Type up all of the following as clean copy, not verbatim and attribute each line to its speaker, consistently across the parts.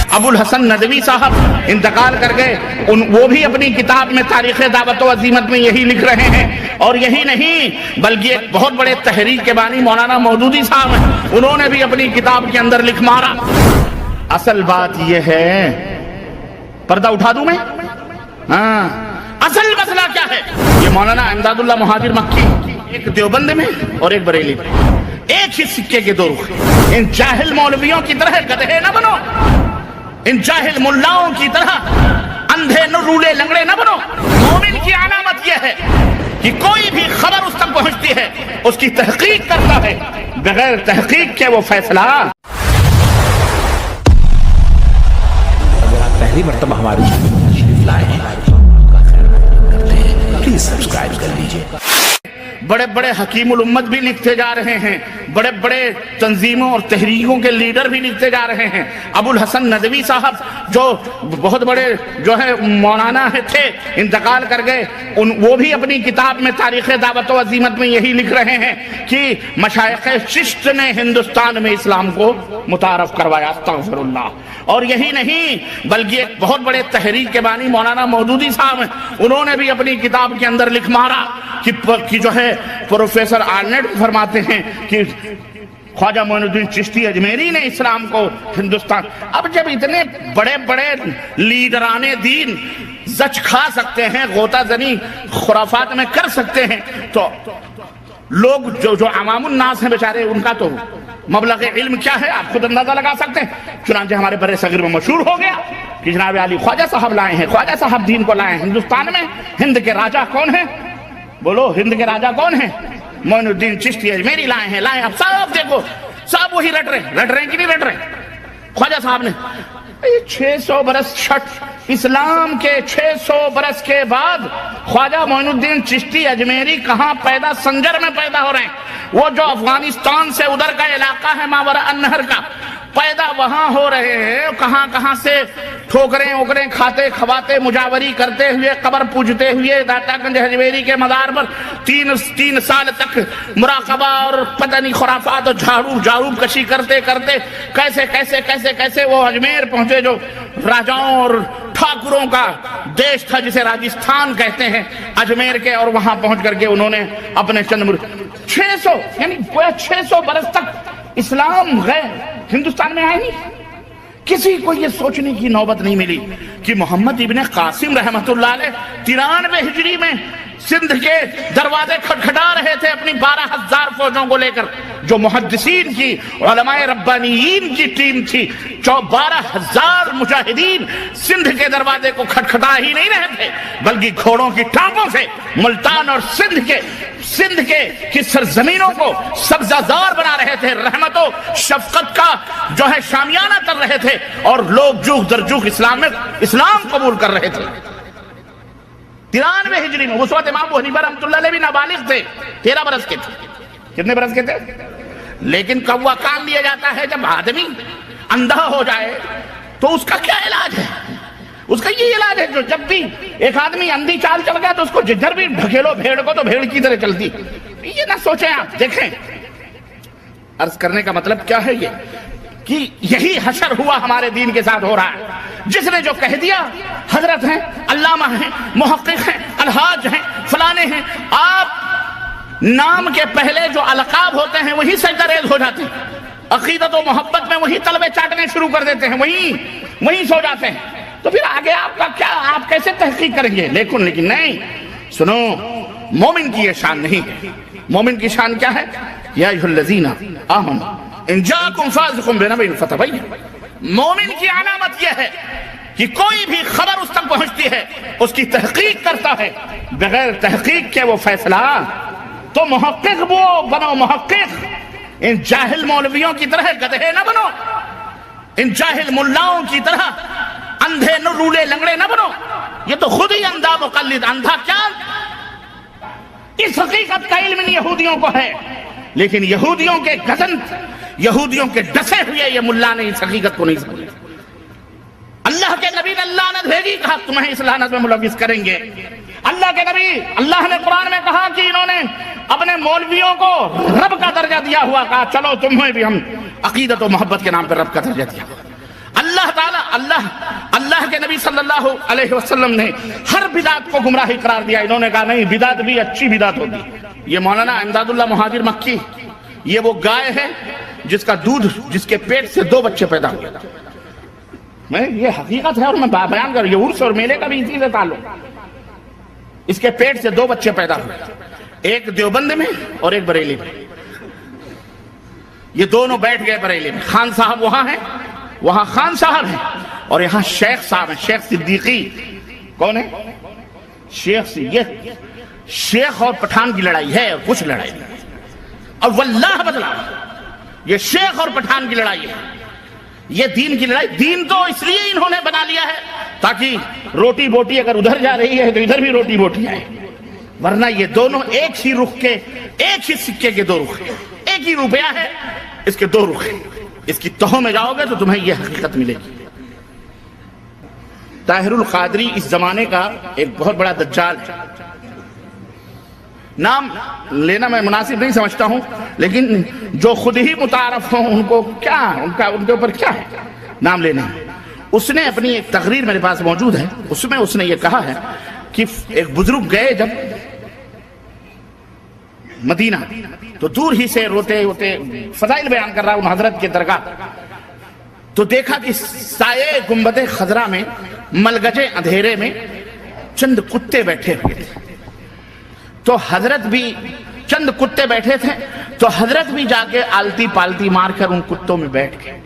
Speaker 1: ابو الحسن ندوی صاحب انتقال کر گئے، وہ بھی اپنی کتاب میں تاریخ دعوت و عزیمت میں یہی لکھ رہے ہیں۔ اور یہی نہیں بلکہ ایک بہت بڑے تحریک کے بانی مولانا مودودی صاحب ہیں، انہوں نے بھی اپنی کتاب کے اندر لکھ مارا۔ اصل بات یہ ہے، پردہ اٹھا دوں میں؟ ہاں، اصل مسئلہ کیا ہے؟ یہ مولانا امداد اللہ مہاجر مکی ایک دیوبند میں اور ایک بریلی میں، ایک ہی سکے کے دو رخ۔ ان جاہل مولویوں کی طرح گدھے نہ بنو، ان جاہل ملاؤں کی طرح اندھے رولے لنگڑے نہ بنو۔ مومن کی علامت یہ ہے کہ کوئی بھی خبر اس تک پہنچتی ہے اس کی تحقیق کرتا ہے، بغیر تحقیق کے وہ فیصلہ۔
Speaker 2: اگر آپ پہلی مرتبہ ہماری تشریف لائے ہیں پلیز سبسکرائب کر لیجئے۔
Speaker 1: بڑے بڑے حکیم الامت بھی لکھتے جا رہے ہیں، بڑے بڑے تنظیموں اور تحریکوں کے لیڈر بھی لکھتے جا رہے ہیں۔ ابو الحسن ندوی صاحب جو بہت بڑے مولانا تھے، انتقال کر گئے، وہ بھی اپنی کتاب میں تاریخ دعوت و عزیمت میں یہی لکھ رہے ہیں کہ مشائخ چشت نے ہندوستان میں اسلام کو متعارف کروایا، استغفر اللہ۔ اور یہی نہیں بلکہ ایک بہت بڑے تحریک کے بانی مولانا مودودی صاحب ہیں، انہوں نے بھی اپنی کتاب کے اندر لکھ مارا کہ جو ہے پروفیسر آرنیٹ فرماتے ہیں کہ خواجہ معین الدین چشتی اجمیری نے اسلام کو ہندوستان۔ اب جب اتنے بڑے بڑے لیڈران دین زچ کھا سکتے ہیں، غوطہ زنی خرافات میں کر سکتے ہیں، تو لوگ جو عوام الناس ہیں بیچارے، ان کا تو مبلغ علم کیا ہے آپ خود اندازہ لگا سکتے ہیں۔ چنانچہ ہمارے برِ صغیر میں مشہور ہو گیا کہ جناب علی خواجہ صاحب لائے ہیں، خواجہ صاحب دین کو لائے ہیں ہندوستان میں۔ ہند کے راجہ کون ہیں؟ بولو، ہند کے راجہ کون ہیں؟ معین الدین چشتی اجمیری لائے ہیں۔ اب صاحب دیکھو، صاحب وہی رٹ رہے ہیں کہ نہیں رٹ رہے؟ خواجہ صاحب نے 600 برس اسلام کے 600 برس کے بعد خواجہ معین الدین چشتی اجمیری کہاں پیدا؟ سنجر میں پیدا ہو رہے ہیں۔ وہ جو افغانستان سے ادھر کا علاقہ ہے ماورا النہر کا، پیدا وہاں ہو رہے ہیں۔ کہاں سے ٹھوکریں اوکریں کھاتے کھواتے مجاوری کرتے ہوئے، قبر پوجتے ہوئے داتا گنج اجمیری کے مزار پر تین سال تک مراقبہ اور پتہ نہیں خرافات اور جھاڑو کشی کرتے کیسے وہ اجمیر پہنچے، جو راجاؤں اور ٹھاکروں کا دیش تھا جسے راجستھان کہتے ہیں، اجمیر کے۔ اور وہاں پہنچ کر کے انہوں نے اپنے چند 600 یعنی 600 برس تک اسلام غیر ہندوستان میں آئے نہیں۔ کسی کو یہ سوچنے کی نوبت نہیں ملی کہ محمد ابن قاسم رحمت اللہ علیہ 93 ہجری میں سندھ کے دروازے کھٹکھٹا رہے تھے اپنی 12,000 فوجوں کو لے کر، جو محدثین کی علماء ربانیین کی ٹیم تھی۔ 12,000 مجاہدین سندھ کے دروازے کو کھٹکھٹا ہی نہیں رہے تھے، بلکہ گھوڑوں کی ٹانگوں سے ملتان اور سندھ کی سرزمینوں کو سبزہ زار بنا رہے تھے، رحمت و شفقت کا جو ہے شامیانہ کر رہے تھے، اور لوگ جوخ در جوخ اسلام قبول کر رہے تھے۔ 93 ہجری میں اس وقت امام ابو حنیفہ رحمۃ اللہ علیہ بھی نابالغ تھے، 13 برس کے تھے۔ کتنے برس کے تھے؟ لیکن کب وہ کام لیا جاتا ہے جب آدمی اندھا ہو جائے تو اس کا کیا علاج ہے؟ اس کا یہ علاج ہے جو جب بھی ایک آدمی اندھی چال چل گیا تو اس کو جدھر بھی ڈھکیلو بھیڑ کو تو بھیڑ کی طرح چلتی۔ یہ نہ سوچیں آپ، دیکھیں عرض کرنے کا مطلب کیا ہے، یہ کہ یہی حشر ہوا ہمارے دین کے ساتھ ہو رہا ہے۔ جس نے جو کہہ دیا، حضرت ہیں، علامہ ہیں، محقق ہیں، الحاج ہیں، فلانے ہیں، آپ نام کے پہلے جو القاب ہوتے ہیں وہی سجدہ ریز ہو جاتے ہیں، عقیدت و محبت میں وہی طلبے چاٹنے شروع کر دیتے ہیں، وہی سو جاتے ہیں۔ تو پھر آگے آپ کا کیا؟ آپ کیسے تحقیق کریں گے؟ لیکن نہیں، سنو، مومن کی یہ شان نہیں ہے۔ مومن کی شان کیا ہے؟ یا ایھا الذین آمنوا ان جاءکم فاسق بنبأ فتبینوا۔ مومن کی علامت یہ ہے کہ کوئی بھی خبر اس تک پہنچتی ہے اس کی تحقیق کرتا ہے، بغیر تحقیق کے وہ فیصلہ۔ تو محقق وہ بنو، محقق۔ ان جاہل مولویوں کی طرح گدھے نہ بنو، ان جاہل ملاؤں کی طرح اندھے رولے لنگڑے نہ بنو۔ یہ تو خود ہی اندھا مقلد، اندھا کیا؟ اس حقیقت کا علم یہودیوں کو ہے، لیکن یہودیوں کے گزن، یہودیوں کے ڈسے ہوئے یہ ملا نے اس حقیقت کو نہیں سمجھا۔ اللہ کے نبی نے لعنت بھیجی، کہا تمہیں اس لعنت میں ملوث کریں گے۔ اللہ کے نبی، اللہ نے قرآن میں کہا کہ انہوں نے اپنے مولویوں کو رب کا درجہ دیا ہوا، کہا چلو تمہیں بھی ہم عقیدت و محبت کے نام پر رب کا درجہ دیا۔ اللہ تعالیٰ اللہ کے نبی صلی اللہ علیہ وسلم نے ہر بدعت کو گمراہی قرار دیا. انہوں نے کہا نہیں بدعت بھی اچھی بدعت ہوتی. یہ مولانا امداد اللہ مہاجر مکی یہ وہ گائے ہے جس کا دودھ جس کے پیٹ سے 2 بچے پیدا ہوئے. میں یہ حقیقت ہے اور میں بیان کر رہا ہوں. یہ عرس اور میلے کا بھی اسی سے تعلق. اس کے پیٹ سے 2 بچے پیدا ہوئے, ایک دیوبند میں اور ایک بریلی میں. یہ دونوں بیٹھ گئے بریلی میں. خان صاحب وہاں ہیں, وہاں خان صاحب ہیں, اور یہاں شیخ صاحب ہیں, شیخ صدیقی. کون ہے شیخ؟ یہ شیخ اور پٹھان کی لڑائی ہے اور کچھ لڑائی نہیں. اور واللہ بدلا یہ شیخ اور پٹھان کی لڑائی ہے, یہ دین کی لڑائی. دین تو اس لیے انہوں نے بنا لیا ہے تاکہ روٹی بوٹی اگر ادھر جا رہی ہے تو ادھر بھی روٹی بوٹی آئے, ورنہ یہ دونوں ایک ہی رخ کے, ایک ہی سکے کے 2 رخ ہیں. ایک ہی روپیہ ہے, اس کے 2 رخ ہیں. اس کی تہوں میں جاؤ گے تو تمہیں یہ حقیقت ملے گی. طاہر القادری اس زمانے کا ایک بہت بڑا دجال ہے. نام لینا میں مناسب نہیں سمجھتا ہوں, لیکن جو خود ہی متعارف ہوں ان کو کیا, ان کے اوپر کیا ہے نام لینا. اس نے اپنی ایک تقریر میرے پاس موجود ہے, اس میں اس نے یہ کہا ہے کہ ایک بزرگ گئے جب مدینہ تو دور ہی سے روتے روتے فضائل بیان کر رہا ہوں حضرت کے درگاہ, تو دیکھا کہ سائے گنبد خضرا میں ملگجے اندھیرے میں چند کتے بیٹھے ہوئے تھے. تو حضرت بھی چند کتے بیٹھے تھے, تو حضرت بھی جا کے آلتی پالتی مار کر ان کتوں میں بیٹھ گئے.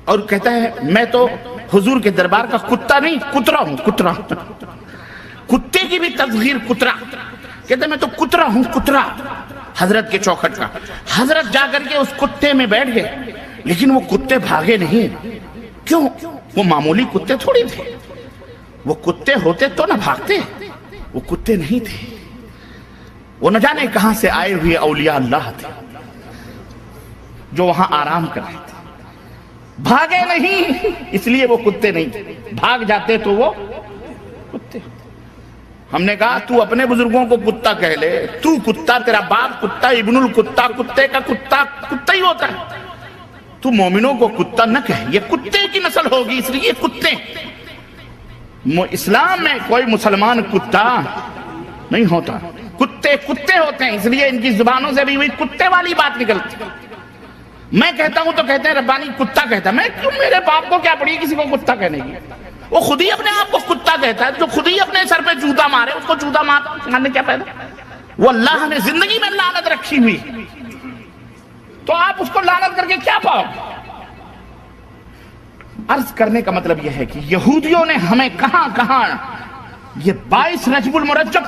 Speaker 1: اور کہتا ہے میں تو حضور کے دربار کا کتا نہیں کترا ہوں. کترا, کتے کی بھی تصغیر کترا. کہتا ہے میں تو کترا ہوں, کترا حضرت کے چوکھٹ کا. حضرت جا کر کے اس کتے میں بیٹھ گئے, لیکن وہ کتے بھاگے نہیں. کیوں؟ وہ معمولی کتے تھوڑی تھے. وہ کتے ہوتے تو نہ بھاگتے, وہ کتے نہیں تھے. وہ نہ جانے کہاں سے آئے ہوئے اولیاء اللہ تھے جو وہاں آرام کر رہے تھے. بھاگے نہیں اس لیے وہ کتے نہیں تھے, بھاگ جاتے تو وہ کتے. ہم نے کہا تو اپنے بزرگوں کو کتا کہہ لے, تو کتا, تیرا باپ کتا, ابن الکتا, کتے کا کتا کتا ہی ہوتا ہے. تو مومنوں کو کتا نہ کہے, یہ کتے کی نسل ہوگی اس لیے کتے. اسلام میں کوئی مسلمان کتا نہیں ہوتا, کتے کتے ہوتے ہیں. اس لیے ان کی زبانوں سے بھی وہی کتے والی بات نکلتی. میں کہتا ہوں تو کہتے ہیں ربانی کتا کہتا ہے. میں کیوں, میرے باپ کو کیا پڑی کسی کو کتا کہنے کی؟ وہ خود ہی اپنے آپ کو کتا کہتا ہے. جو خود ہی اپنے سر پہ جوتا مارے اس کو جوتا مارنے کیا پیدا؟ وہ اللہ نے زندگی میں لعنت رکھی ہوئی, تو آپ اس کو لعنت کر کے کیا پاؤ؟ عرض کرنے کا مطلب یہ ہے کہ یہودیوں نے ہمیں کہاں کہاں یہ 22 رجب المرجب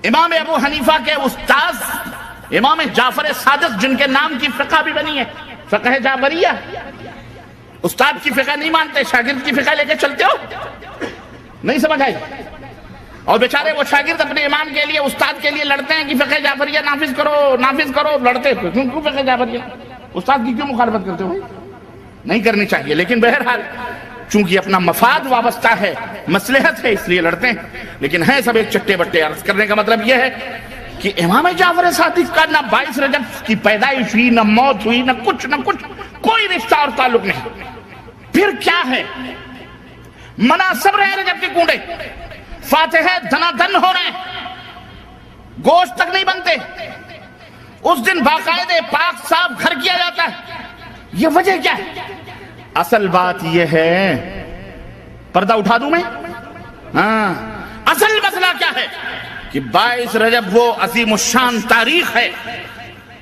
Speaker 1: امام ابو حنیفہ کے استاذ امام جعفر صادق جن کے نام کی فقہ بھی بنی ہے, فقہ جعفریہ. استاد کی فقہ نہیں مانتے, شاگرد کی فقہ لے کے چلتے ہو, نہیں سمجھ آئی. اور بیچارے وہ شاگرد اپنے امام کے لیے استاد کے لیے لڑتے ہیں کہ فقہ جعفریہ نافذ کرو نافذ کرو. لڑتے کیوں فقہ جعفریہ؟ استاد کی کیوں مخالفت کرتے ہو؟ نہیں کرنی چاہیے, لیکن بہرحال چونکہ اپنا مفاد وابستہ ہے, مصلحت ہے, اس لیے لڑتے ہیں. لیکن ہیں سب ایک چٹے بٹے. عرض کرنے کا مطلب یہ ہے کہ امام جعفر صادق کا نہ 22 رجب کی پیدائش ہوئی, نہ موت ہوئی, نہ کچھ, کوئی رشتہ اور تعلق نہیں. پھر کیا ہے؟ مناسب رہے رجب کے کنڈے, فاتحہ دھنا دھن ہو رہے ہیں, گوشت تک نہیں بنتے. اس دن باقاعدے پاک صاف گھر کیا جاتا ہے. یہ وجہ کیا ہے؟ اصل بات یہ ہے, پردہ اٹھا دوں میں, ہاں اصل مسئلہ کیا ہے کہ 22 رجب وہ عظیم الشان تاریخ ہے,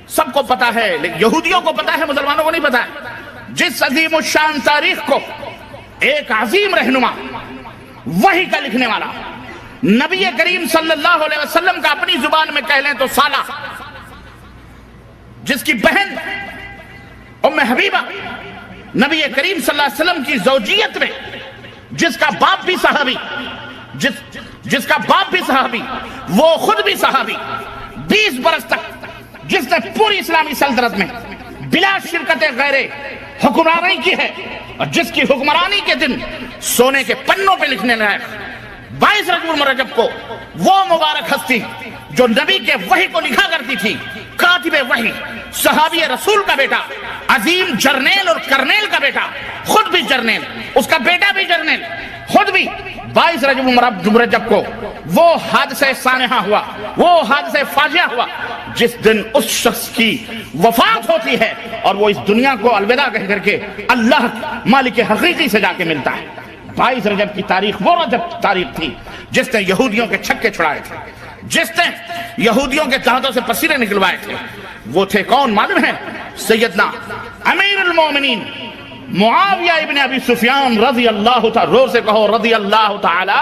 Speaker 1: سب کو پتا ہے, لیکن یہودیوں کو پتا ہے, مسلمانوں کو نہیں پتا ہے. جس عظیم الشان تاریخ کو ایک عظیم رہنما, وحی کا لکھنے والا, نبی کریم صلی اللہ علیہ وسلم کا اپنی زبان میں کہہ لیں تو سالہ, جس کی بہن ام حبیبہ نبی کریم صلی اللہ علیہ وسلم کی زوجیت میں, جس کا باپ بھی صحابی, جس کا باپ بھی صحابی, وہ خود بھی صحابی, 20 برس تک جس نے پوری اسلامی سلطنت میں بلا شرکت غیر حکمرانی کی ہے, اور جس کی حکمرانی کے دن سونے کے پنوں پہ لکھنے لائق 22 رجب المرجب کو وہ مبارک ہستی جو نبی کے وحی کو لکھا کرتی تھی, کاتب وحی, صحابی رسول کا بیٹا, عظیم جرنیل اور کرنیل کا بیٹا، خود بھی جرنیل، اس کا بیٹا بھی جرنیل، خود بھی 22 رجب کو وہ حادثہ سانحہ ہوا، وہ حادثہ فاجعہ ہوا جس دن اس شخص کی وفات ہوتی ہے اور وہ اس دنیا کو الوداع کہہ کر کے اللہ مالک حقیقی سے جا کے ملتا ہے۔ 22 رجب کی تاریخ وہ رجب تاریخ تھی جس نے یہودیوں کے چھکے چھڑائے تھے، جس نے یہودیوں کے دانتوں سے پسینے نکلوائے تھے۔ وہ تھے کون معلوم ہے؟ سیدنا امیر المومنین معاویہ ابن ابی سفیان رضی اللہ تعالی، زور سے کہو رضی اللہ تعالی،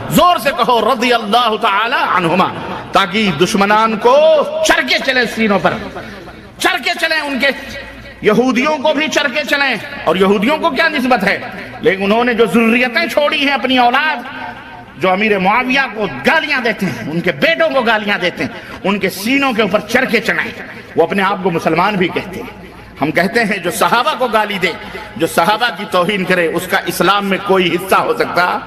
Speaker 1: زور سے کہو رضی اللہ تعالی عنہما، تاکہ دشمنان کو چرکے چلے سینوں پر، چرکے چلیں، ان کے یہودیوں کو بھی چرکے چلیں۔ اور یہودیوں کو کیا نسبت ہے، لیکن انہوں نے جو ذریتیں چھوڑی ہیں اپنی اولاد، جو امیر معاویہ کو گالیاں دیتے ہیں، ان کے بیٹوں کو گالیاں دیتے ہیں، ان کے سینوں کے اوپر چرکے چلائیں۔ وہ اپنے آپ کو مسلمان بھی کہتے ہیں۔ ہم کہتے ہیں جو صحابہ کو گالی دے، جو صحابہ کی توہین کرے، اس کا اسلام میں کوئی حصہ ہو سکتا